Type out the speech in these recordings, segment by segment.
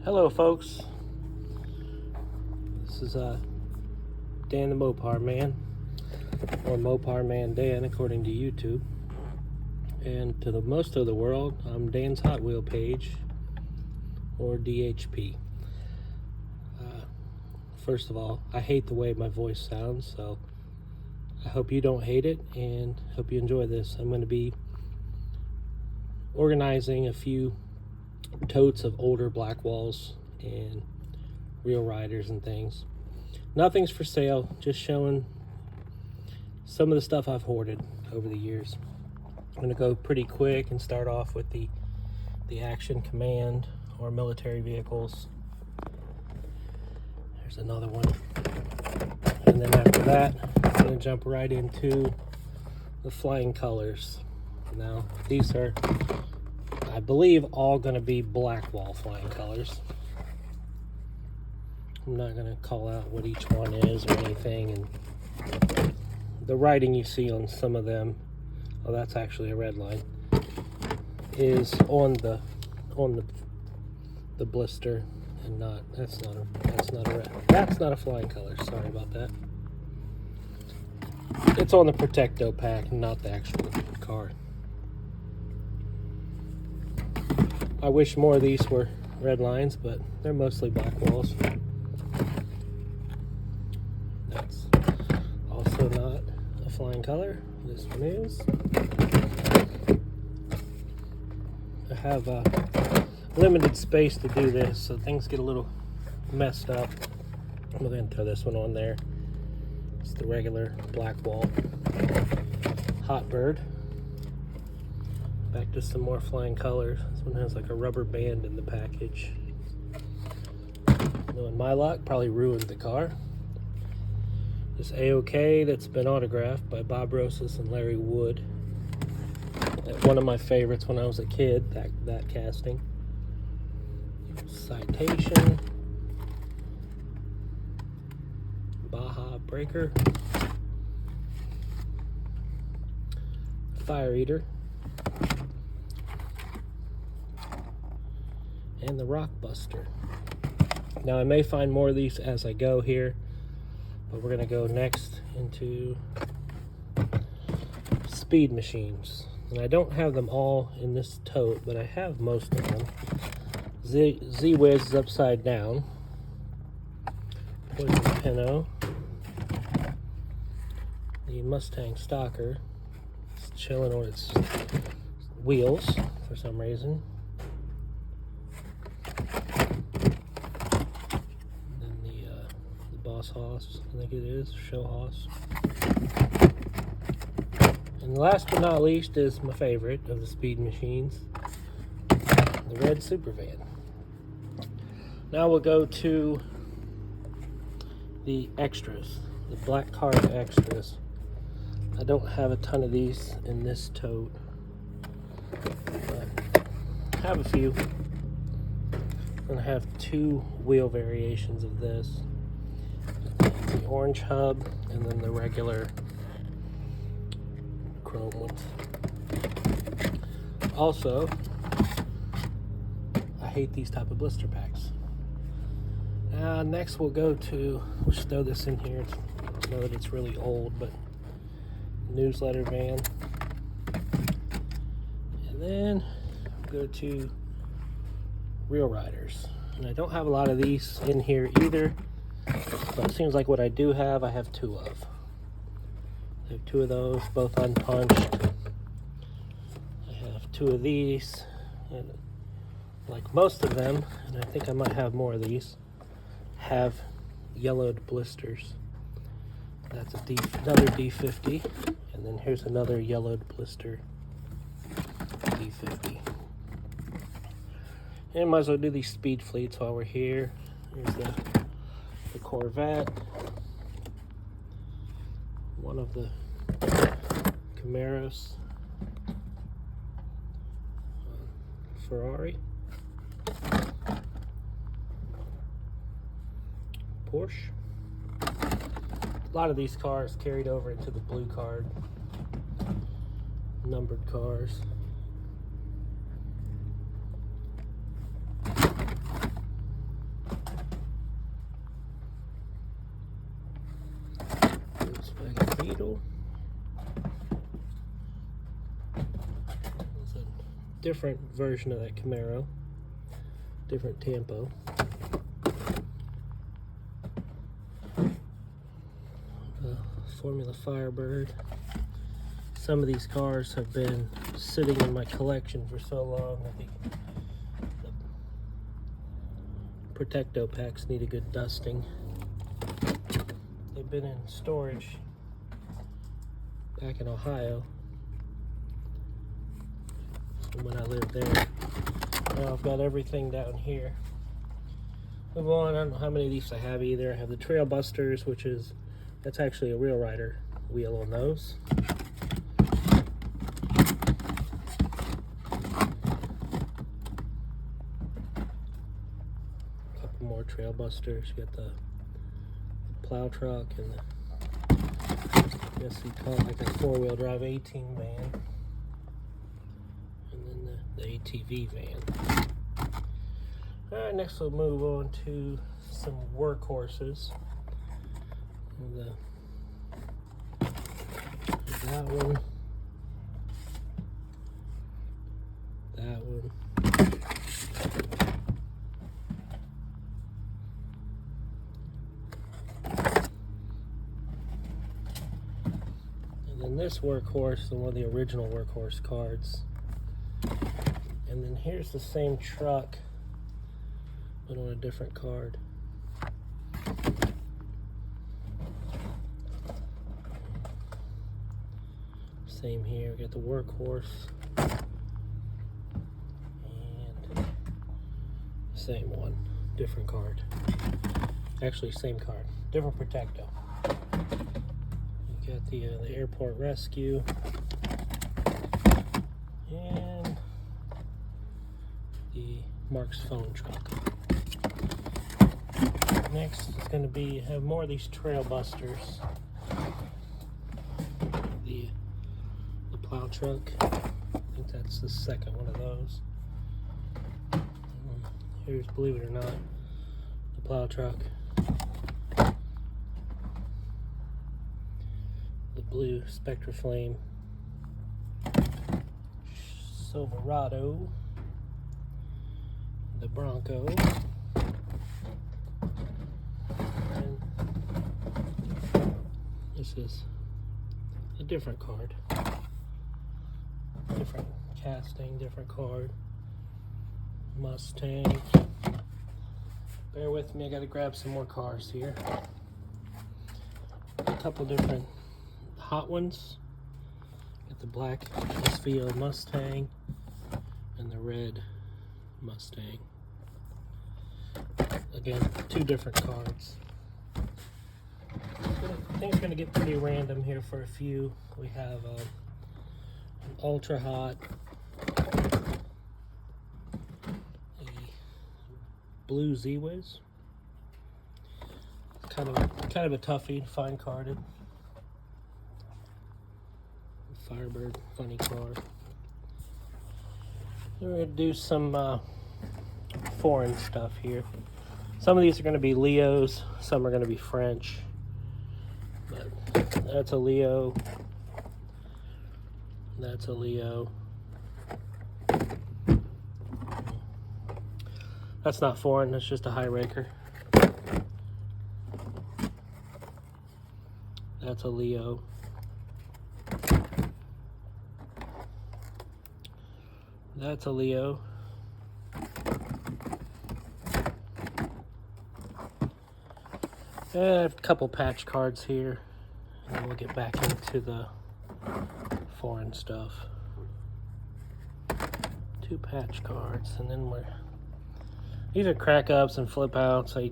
Hello folks, this is Dan the Mopar Man, or Mopar Man Dan according to YouTube, and to the most of the world I'm Dan's Hot Wheel page, or DHP. First of all, I hate the way my voice sounds, so I hope you don't hate it and hope you enjoy this. I'm going to be organizing a few totes of older blackwalls and real riders and things. Nothing's for sale, just showing some of the stuff I've hoarded over the years. I'm going to go pretty quick and start off with the Action Command or military vehicles. There's another one. And then after that, I'm going to jump right into the flying colors. Now, these are, I believe, all going to be blackwall flying colors. I'm not going to call out what each one is or anything. And the writing you see on some of them, oh, that's actually a red line, is on the blister, and not that's not a flying color. Sorry about that. It's on the Protecto pack, not the actual car. I wish more of these were red lines, but they're mostly black walls. That's also not a flying color. This one is. I have limited space to do this, so things get a little messed up. I'm going to throw this one on there. It's the regular black wall Hot Bird. Back to some more flying colors. This one has like a rubber band in the package. Knowing my luck, probably ruined the car. This A-OK that's been autographed by Bob Rosas and Larry Wood. One of my favorites when I was a kid, that casting. Citation. Baja Breaker. Fire Eater. And the Rock Buster. Now I may find more of these as I go here, but we're going to go next into speed machines. And I don't have them all in this tote, but I have most of them. Z-Wiz is upside down. Poison Pinto. The Mustang Stalker. It's chilling on its wheels for some reason. And then the Boss Hoss, I think it is, Show Hoss. And last but not least is my favorite of the speed machines, the red Supervan. Now we'll go to the extras, the black card extras. I don't have a ton of these in this tote, but I have a few. I'm going to have two wheel variations of this. The orange hub and then the regular chrome ones. Also, I hate these type of blister packs. Next we'll go to, we'll just throw this in here. I know that it's really old, but newsletter van. And then we'll go to real riders. And I don't have a lot of these in here either, but it seems like what I do have, I have two of. I have two of those, both unpunched. I have two of these, and like most of them, and I think I might have more of these, have yellowed blisters. That's another D50, and then here's another yellowed blister, D50. And might as well do these speed fleets while we're here. Here's the Corvette, one of the Camaros, Ferrari, Porsche. A lot of these cars carried over into the blue card, numbered cars. Beetle. It's a different version of that Camaro, different tempo. The Formula Firebird. Some of these cars have been sitting in my collection for so long. I think the Protecto packs need a good dusting. They've been in storage back in Ohio when I lived there. Now I've got everything down here. Move on. I don't know how many of these I have either. I have the Trail Busters, that's actually a Real Rider wheel on those. A couple more Trail Busters. You got the plow truck and I guess you call it like a four-wheel drive 18 van, and then the ATV van. All right, next we'll move on to some workhorses. That one, that one. And then this workhorse, one of the original workhorse cards. And then here's the same truck, but on a different card. Same here, we got the workhorse. And same one, different card. Actually, same card, different Protecto. You got the airport rescue. And the Mark's phone truck. Next is going to have more of these Trail Busters. The plow truck. I think that's the second one of those. Here's, believe it or not, the plow truck. The blue Spectra Flame. Silverado. The Bronco. And this is a different card. Different casting, different card. Mustang. Bear with me, I gotta grab some more cars here. A couple different hot ones. Got the black SVO Mustang and the red Mustang. Again, two different cards. I think it's gonna get pretty random here for a few. We have an Ultra Hot, a blue Z-Wiz. Kind of a toughie to find carded. Firebird, funny car. We're gonna do some foreign stuff here. Some of these are gonna be Leos, some are gonna be French. But that's a Leo. That's a Leo. That's not foreign, that's just a high raker. That's a Leo. That's a Leo. And I have a couple patch cards here. And then we'll get back into the foreign stuff. Two patch cards, and then these are crack ups and flip outs. I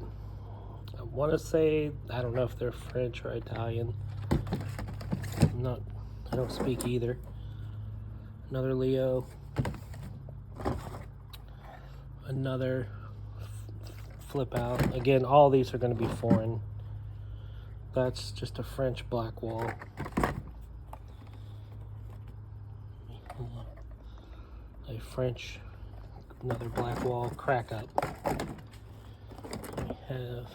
want to say, I don't know if they're French or Italian. I don't speak either. Another Leo. Another flip out. Again, all these are going to be foreign. That's just a French blackwall. A French, another blackwall crack up. We have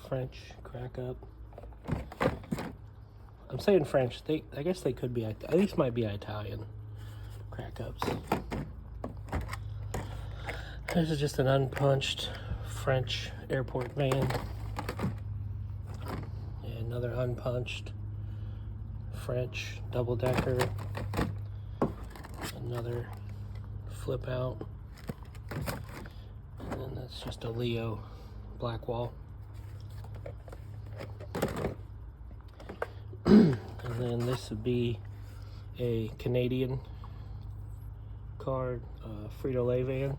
French crack up. I'm saying French. I guess they could be, at least might be Italian crack ups. This is just an unpunched French airport van. And another unpunched French double-decker. Another flip out. And then that's just a Leo blackwall. And then this would be a Canadian card, Frito-Lay van.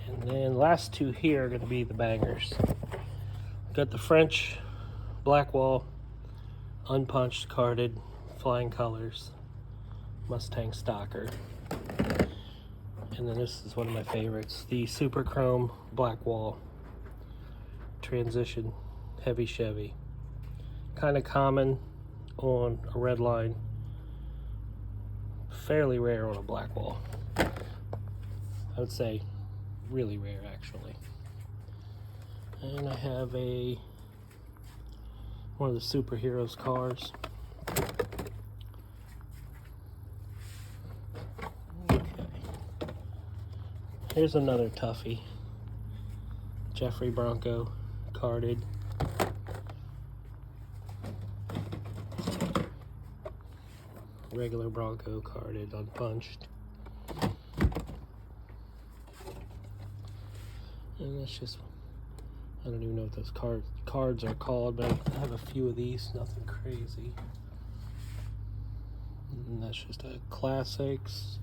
And then last two here are going to be the bangers. Got the French blackwall, unpunched, carded, flying colors, Mustang Stalker. And then this is one of my favorites, the Super Chrome blackwall transition heavy Chevy. Kind of common on a red line, fairly rare on a blackwall. I would say really rare actually. And I have one of the superheroes cars. Okay. Here's another toughie. Jeffrey Bronco carded. Regular Bronco carded, unpunched. And that's just, I don't even know what those cards are called, but I have a few of these, nothing crazy. And that's just a classics.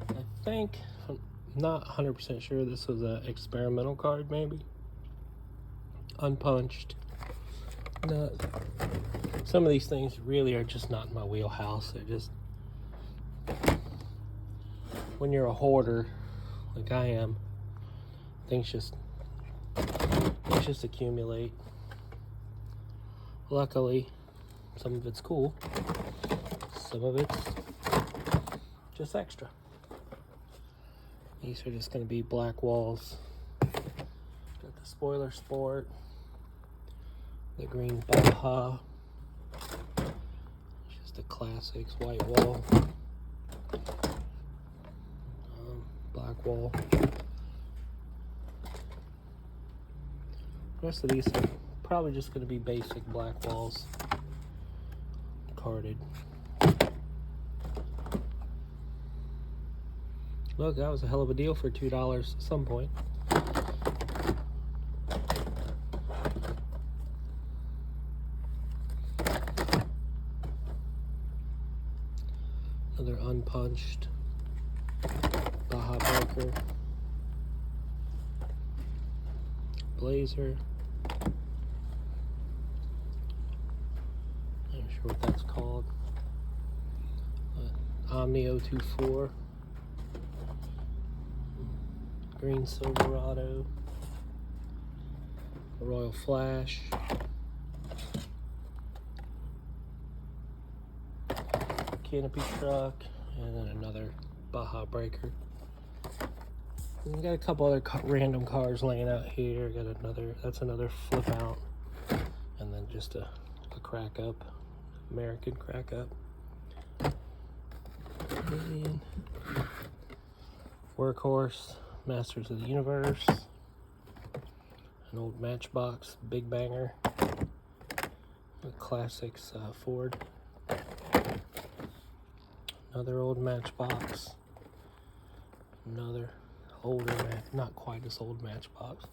I think, I'm not 100% sure, this was an experimental card maybe. Unpunched. Some of these things really are just not in my wheelhouse. They're just, when you're a hoarder like I am, things just accumulate. Luckily, some of it's cool, some of it's just extra. These are just going to be black walls. Got the Spoiler Sport, the green Baja, just the classics, white wall, black wall. The rest of these are probably just going to be basic black walls, carded. Look, that was a hell of a deal for $2 at some point. Another unpunched Baja Breaker, Blazer. Not sure what that's called. Omni 024, green Silverado, a Royal Flash, canopy truck, and then another Baja Breaker. And we got a couple other random cars laying out here. Got another, that's another flip out, and then just a crack up, American crack up. And Workhorse, Masters of the Universe, an old Matchbox Big Banger, a classics Ford. Another old Matchbox. Another older, not quite as old Matchbox.